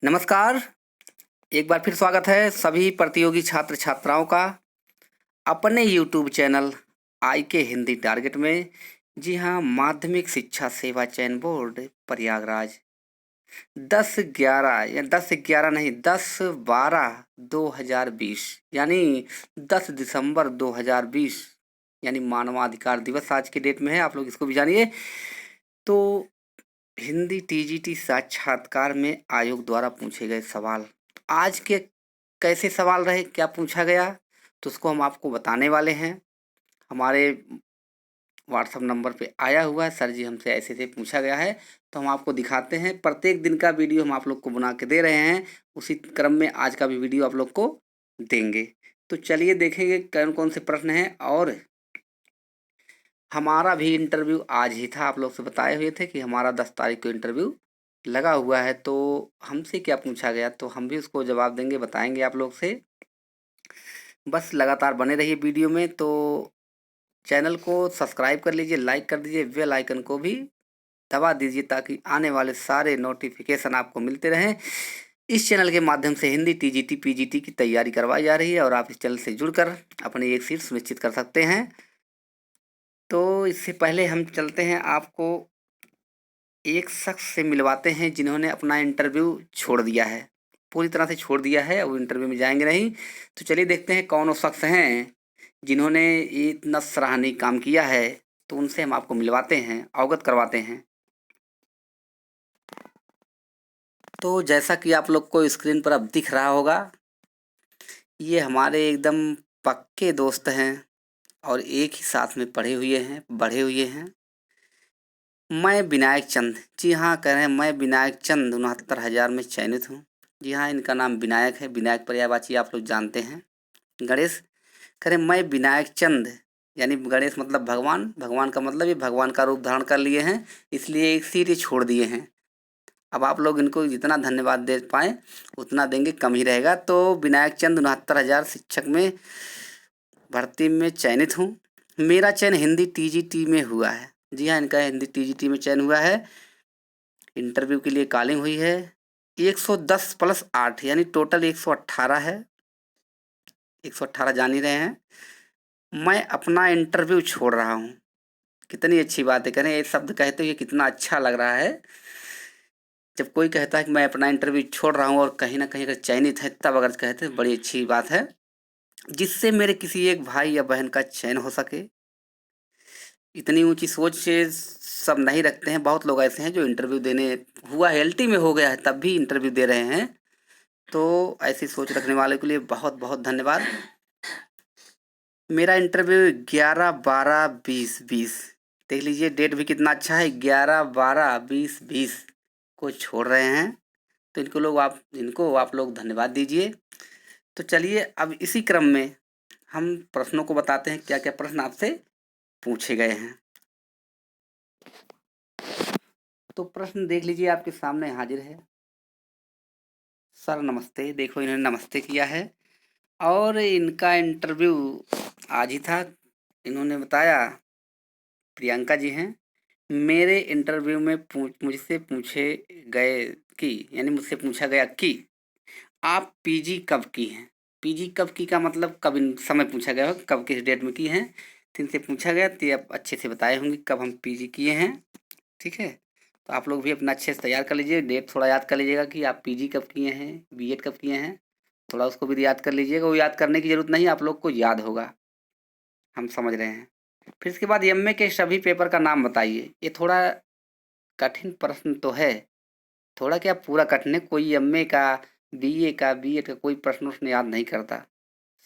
नमस्कार। एक बार फिर स्वागत है सभी प्रतियोगी छात्र छात्राओं का अपने YouTube चैनल आई के हिंदी टारगेट में। जी हाँ, माध्यमिक शिक्षा सेवा चयन बोर्ड प्रयागराज 10/11 या 10/11 नहीं 10/12/2020 यानी 10 दिसंबर 2020 यानी मानवाधिकार दिवस आज के डेट में है। आप लोग इसको भी जानिए। तो हिंदी टीजीटी साक्षात्कार में आयोग द्वारा पूछे गए सवाल, आज के कैसे सवाल रहे, क्या पूछा गया, तो उसको हम आपको बताने वाले हैं। हमारे व्हाट्सएप नंबर पे आया हुआ है, सर जी हमसे ऐसे ऐसे पूछा गया है, तो हम आपको दिखाते हैं। प्रत्येक दिन का वीडियो हम आप लोग को बना के दे रहे हैं, उसी क्रम में आज का भी वीडियो आप लोग को देंगे। तो चलिए देखेंगे कौन कौन से प्रश्न हैं। और हमारा भी इंटरव्यू आज ही था, आप लोग से बताए हुए थे कि हमारा 10 तारीख को इंटरव्यू लगा हुआ है। तो हमसे क्या पूछा गया तो हम भी उसको जवाब देंगे, बताएंगे आप लोग से। बस लगातार बने रहिए वीडियो में। तो चैनल को सब्सक्राइब कर लीजिए, लाइक कर दीजिए, बेल आइकन को भी दबा दीजिए ताकि आने वाले सारे नोटिफिकेशन आपको मिलते रहें। इस चैनल के माध्यम से हिंदी टीजीटी पीजीटी की तैयारी करवाई जा रही है और आप इस चैनल से जुड़कर अपनी एक सीट सुनिश्चित कर सकते हैं। तो इससे पहले हम चलते हैं, आपको एक शख्स से मिलवाते हैं जिन्होंने अपना इंटरव्यू छोड़ दिया है, पूरी तरह से छोड़ दिया है, वो इंटरव्यू में जाएंगे नहीं। तो चलिए देखते हैं कौन वो शख्स हैं जिन्होंने ये इतना सराहनीय काम किया है। तो उनसे हम आपको मिलवाते हैं, अवगत करवाते हैं। तो जैसा कि आप लोग को स्क्रीन पर अब दिख रहा होगा, ये हमारे एकदम पक्के दोस्त हैं और एक ही साथ में पढ़े हुए हैं, बढ़े हुए हैं। मैं विनायक चंद, जी हाँ कह रहे हैं, मैं विनायक चंद 69,000 में चयनित हूँ। जी हाँ, इनका नाम विनायक है, विनायक पर्यायवाची आप लोग जानते हैं। गणेश कह रहे हैं, मैं विनायक चंद, यानी गणेश मतलब भगवान, भगवान का मतलब ये भगवान का रूप धारण कर लिए हैं, इसलिए एक सीट ये छोड़ दिए हैं। अब आप लोग इनको जितना धन्यवाद दे पाएँ उतना देंगे, कम ही रहेगा। तो विनायक चंद 69,000 शिक्षक में भर्ती में चयनित हूँ। मेरा चयन हिंदी टीजीटी में हुआ है। जी हाँ, इनका हिंदी टीजीटी में चयन हुआ है। इंटरव्यू के लिए कॉलिंग हुई है। 110 + 8 यानी टोटल 118 है। 118 जान ही रहे हैं। मैं अपना इंटरव्यू छोड़ रहा हूँ। कितनी अच्छी बात है, कह रहे हैं ये शब्द कहते हुए कितना अच्छा लग रहा है। जब कोई कहता है कि मैं अपना इंटरव्यू छोड़ रहा हूँ और कहीं ना कहीं अगर चयनित है तब अगर कहते हैं, बड़ी अच्छी बात है, जिससे मेरे किसी एक भाई या बहन का चयन हो सके। इतनी ऊंची सोच से सब नहीं रखते हैं, बहुत लोग ऐसे हैं जो इंटरव्यू देने हुआ है, एलटी में हो गया है तब भी इंटरव्यू दे रहे हैं। तो ऐसी सोच रखने वाले के लिए बहुत बहुत धन्यवाद। मेरा इंटरव्यू 11/12/2020, देख लीजिए डेट भी कितना अच्छा है, 11/12/2020 को छोड़ रहे हैं। तो इनको आप लोग धन्यवाद दीजिए। तो चलिए अब इसी क्रम में हम प्रश्नों को बताते हैं, क्या क्या प्रश्न आपसे पूछे गए हैं। तो प्रश्न देख लीजिए, आपके सामने हाजिर है। सर नमस्ते, देखो इन्होंने नमस्ते किया है और इनका इंटरव्यू आज ही था। इन्होंने बताया, प्रियंका जी हैं, मेरे इंटरव्यू में मुझसे पूछे गए कि यानी मुझसे पूछा गया कि आप पीजी कब की हैं। पीजी कब की का मतलब कब समय पूछा गया हो, कब किस डेट में की हैं। तो इनसे पूछा गया तो आप अच्छे से बताए होंगे कब हम पीजी किए हैं। ठीक है, तो आप लोग भी अपना अच्छे से तैयार कर लीजिए, डेट थोड़ा याद कर लीजिएगा कि आप पीजी कब किए हैं, बीएड कब किए हैं, थोड़ा उसको भी याद कर लीजिएगा। वो याद करने की ज़रूरत नहीं, आप लोग को याद होगा, हम समझ रहे हैं। फिर इसके बाद एमए के सभी पेपर का नाम बताइए। ये थोड़ा कठिन प्रश्न तो है, थोड़ा क्या पूरा कठिन है। कोई एमए का, बीए का, बीएड का कोई प्रश्न उसने याद नहीं करता।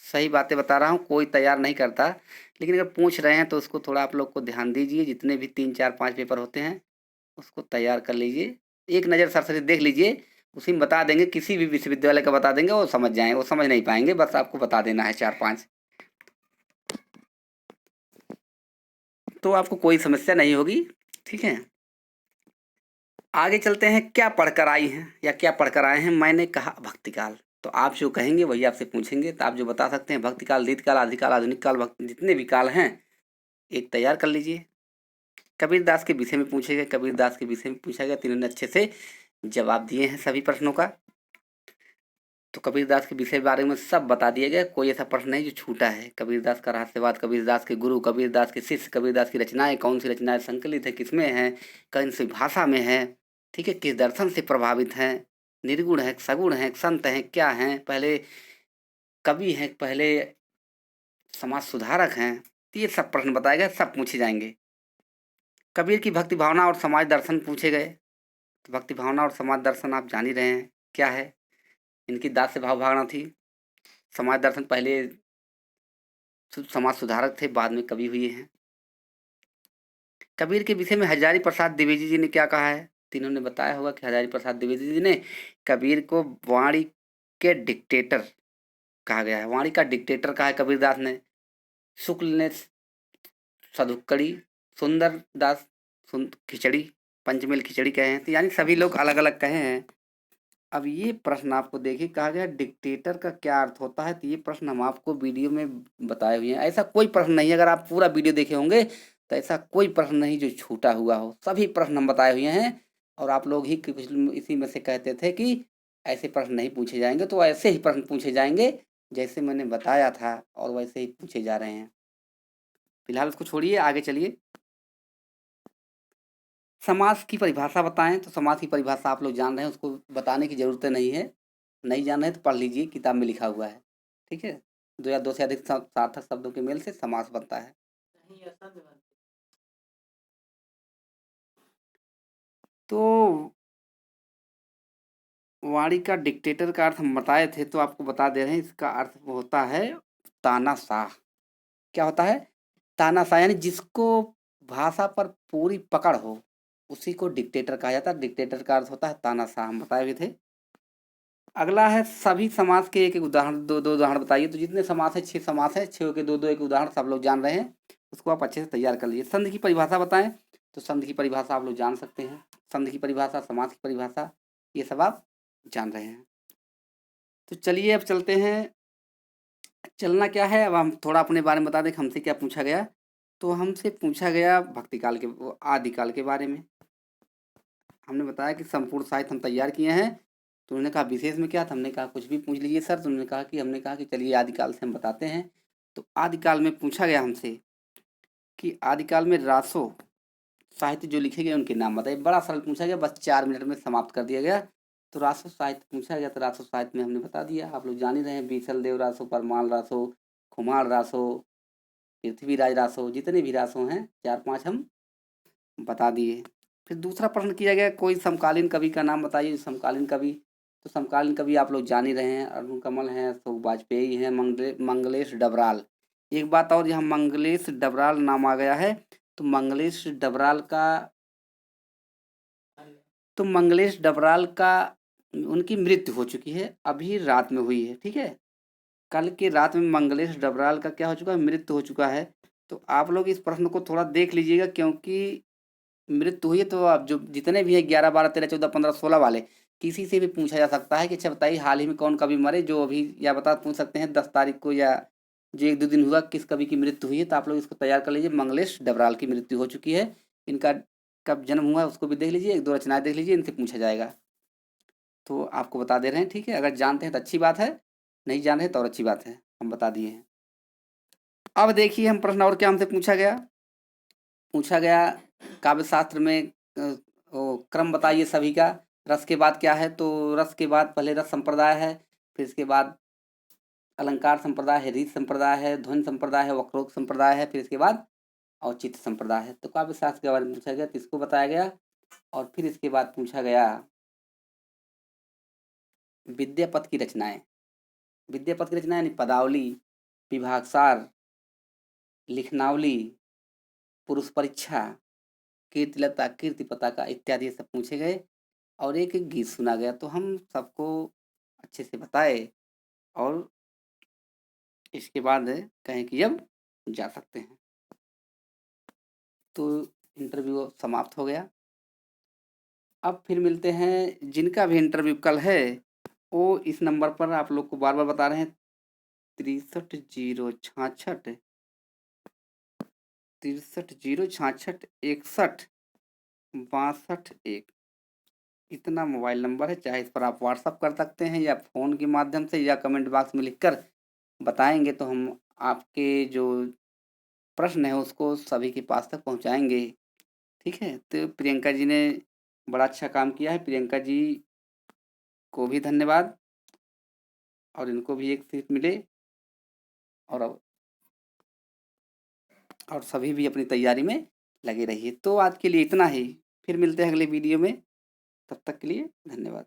सही बातें बता रहा हूँ, कोई तैयार नहीं करता। लेकिन अगर पूछ रहे हैं तो उसको थोड़ा आप लोग को ध्यान दीजिए। जितने भी 3 4 5 पेपर होते हैं उसको तैयार कर लीजिए, एक नज़र सरसरी देख लीजिए, उसी में बता देंगे। किसी भी विश्वविद्यालय का बता देंगे, वो समझ जाएंगे, वो समझ नहीं पाएंगे, बस आपको बता देना है 4 5। तो आपको कोई समस्या नहीं होगी। ठीक है, आगे चलते हैं। क्या पढ़कर आई हैं या क्या पढ़कर आए हैं। मैंने कहा भक्तिकाल, तो आप जो कहेंगे वही आपसे पूछेंगे। तो आप जो बता सकते हैं, भक्तिकाल, रीतकाल, आदिकाल, आधुनिक काल, भक्ति, जितने भी काल हैं एक तैयार कर लीजिए। कबीरदास के विषय में पूछे गए, कबीरदास के विषय में पूछा गया, तो इन्होंने अच्छे से जवाब दिए हैं सभी प्रश्नों का। तो कबीरदास के विषय बारे में सब बता दिया गया, कोई ऐसा प्रश्न नहीं जो छूटा है। कबीरदास का रहस्यवाद, कबीरदास के गुरु, कबीरदास के शिष्य, कबीरदास की रचनाएं, कौन सी रचनाएं संकलित है, किसमें है, कौन सी भाषा में है, ठीक है, किस दर्शन से प्रभावित हैं, निर्गुण है, सगुण है, संत हैं, क्या हैं, पहले कवि हैं, पहले समाज सुधारक हैं, तो ये सब प्रश्न बताए गए, सब पूछे जाएंगे। कबीर की भक्ति भावना और समाज दर्शन पूछे गए। तो भक्ति भावना और समाज दर्शन आप जान ही रहे हैं क्या है। इनकी दास से भाव भावना थी। समाज दर्शन पहले समाज सुधारक थे, बाद में कवि हुए हैं। कबीर के विषय में हजारी प्रसाद द्विवेदी जी ने क्या कहा है, तीनों ने बताया होगा कि हजारी प्रसाद द्विवेदी जी ने कबीर को वाणी के डिक्टेटर कहा गया है। वाणी का डिक्टेटर कहा है कबीरदास ने। शुक्ल ने सदुक्कड़ी, सुंदर दास खिचड़ी, पंचमेल खिचड़ी कहे हैं, तो यानी सभी लोग अलग अलग कहे हैं। अब ये प्रश्न आपको देखिए, कहा गया डिक्टेटर का क्या अर्थ होता है, तो ये प्रश्न हम आपको वीडियो में बताए हुए हैं। ऐसा कोई प्रश्न नहीं है, अगर आप पूरा वीडियो देखे होंगे तो ऐसा कोई प्रश्न नहीं जो छूटा हुआ हो, सभी प्रश्न हम बताए हुए हैं। और आप लोग ही कुछ इसी में से कहते थे कि ऐसे प्रश्न नहीं पूछे जाएंगे, तो ऐसे ही प्रश्न पूछे जाएंगे जैसे मैंने बताया था, और वैसे ही पूछे जा रहे हैं। फिलहाल उसको छोड़िए, आगे चलिए। समाज की परिभाषा बताएं, तो समाज की परिभाषा आप लोग जान रहे हैं, उसको बताने की ज़रूरत नहीं है। नहीं जान रहे तो पढ़ लीजिए, किताब में लिखा हुआ है, ठीक है। दो या दो से अधिक सार्थक शब्दों के मेल से समास बनता है। तो वाणी का डिक्टेटर का अर्थ हम बताए थे, तो आपको बता दे रहे हैं, इसका अर्थ होता है तानाशाह। क्या होता है? तानाशाह, यानी जिसको भाषा पर पूरी पकड़ हो उसी को डिक्टेटर कहा जाता है। डिक्टेटर का अर्थ होता है तानाशाह, हम बताए हुए थे। अगला है सभी समास के एक एक उदाहरण, दो दो उदाहरण बताइए। तो जितने समास है, 6 समास है, 6 के दो दो एक उदाहरण सब लोग जान रहे हैं, उसको आप अच्छे से तैयार कर लीजिए। संधि की परिभाषा बताएं, तो संधि की परिभाषा आप लोग जान सकते हैं। संधि की परिभाषा, समास की परिभाषा, ये सब आप जान रहे हैं। तो चलिए अब चलते हैं। चलना क्या है, अब हम थोड़ा अपने बारे में बता दें कि हमसे क्या पूछा गया। तो हमसे पूछा गया भक्ति काल के, आदिकाल के बारे में। हमने बताया कि संपूर्ण साहित्य हम तैयार किए हैं। तो उन्होंने कहा विशेष में क्या था, हमने कहा कुछ भी पूछ लीजिए सर। तो उन्होंने कहा कि, हमने कहा कि चलिए आदिकाल से हम बताते हैं। तो आदिकाल में पूछा गया हमसे कि आदिकाल में रासो साहित्य जो लिखे गए उनके नाम बताइए। बड़ा सरल पूछा गया, बस 4 मिनट में समाप्त कर दिया गया। तो रासो साहित्य पूछा गया, तो रासो साहित्य में हमने बता दिया, आप लोग जान ही रहे हैं। बीसल देव रासो, परमाल रासो, खुमार रासो, पृथ्वीराज रासो, जितने भी रासो हैं 4-5 हम बता दिए। फिर दूसरा प्रश्न किया गया, कोई समकालीन कवि का नाम बताइए। समकालीन कवि, तो समकालीन कवि आप लोग जान ही रहे हैं, अरुण कमल हैं, अशोक वाजपेयी हैं, मंगलेश डबराल। एक बात और, यहाँ मंगलेश डबराल नाम आ गया है, तो मंगलेश डबराल का, तो मंगलेश डबराल का उनकी मृत्यु हो चुकी है, अभी रात में हुई है, ठीक है। कल के रात में मंगलेश डबराल का क्या हो चुका है, मृत्यु हो चुका है। तो आप लोग इस प्रश्न को थोड़ा देख लीजिएगा, क्योंकि मृत्यु हुई है, तो आप जो जितने भी है 11, 12, 13, 14, 15, 16 वाले, किसी से भी पूछा जा सकता है कि अच्छा बताइए हाल ही में कौन कवि मरे, जो अभी, या बता पूछ सकते हैं 10 तारीख को, या जो 1-2 दिन हुआ, किस कवि की मृत्यु हुई है। तो आप लोग इसको तैयार कर लीजिए। मंगलेश डबराल की मृत्यु हो चुकी है। इनका कब जन्म हुआ है उसको भी देख लीजिए, 1-2 रचनाएं देख लीजिए, इनसे पूछा जाएगा। तो आपको बता दे रहे हैं, ठीक है। अगर जानते हैं तो अच्छी बात है, नहीं जान रहे तो और अच्छी बात है, हम बता दिए हैं। अब देखिए हम प्रश्न और क्या हमसे पूछा गया काव्य शास्त्र में क्रम बताइए सभी का। रस के बाद क्या है, तो रस के बाद पहले रस संप्रदाय है, फिर इसके बाद अलंकार संप्रदाय है, रीत संप्रदाय है, ध्वनि संप्रदाय है, वक्रोक्त संप्रदाय है, फिर इसके बाद औचित्य संप्रदाय है। तो काव्य शास्त्र के बारे में पूछा गया, तो इसको बताया गया। और फिर इसके बाद पूछा गया विद्यापति की रचनाएं। विद्यापति की रचनाएं यानी पदावली, विभागसार, लिखनावली, पुरुष परीक्षा, कीर्तिलता, कीर्ति पताका इत्यादि सब पूछे गए, और एक एक गीत सुना गया। तो हम सबको अच्छे से बताए, और इसके बाद कहें कि अब जा सकते हैं। तो इंटरव्यू समाप्त हो गया। अब फिर मिलते हैं, जिनका भी इंटरव्यू कल है वो इस नंबर पर, आप लोग को बार बार बता रहे हैं, 63 066 63 066 61 62 1। इतना मोबाइल नंबर है, चाहे इस पर आप व्हाट्सअप कर सकते हैं या फ़ोन के माध्यम से या कमेंट बॉक्स में लिखकर बताएंगे तो हम आपके जो प्रश्न है उसको सभी के पास तक पहुंचाएंगे। ठीक है, तो प्रियंका जी ने बड़ा अच्छा काम किया है। प्रियंका जी को भी धन्यवाद और इनको भी एक सीट मिले। और अब और सभी भी अपनी तैयारी में लगे रहिए। तो आज के लिए इतना ही, फिर मिलते हैं अगले वीडियो में। तब तक के लिए धन्यवाद।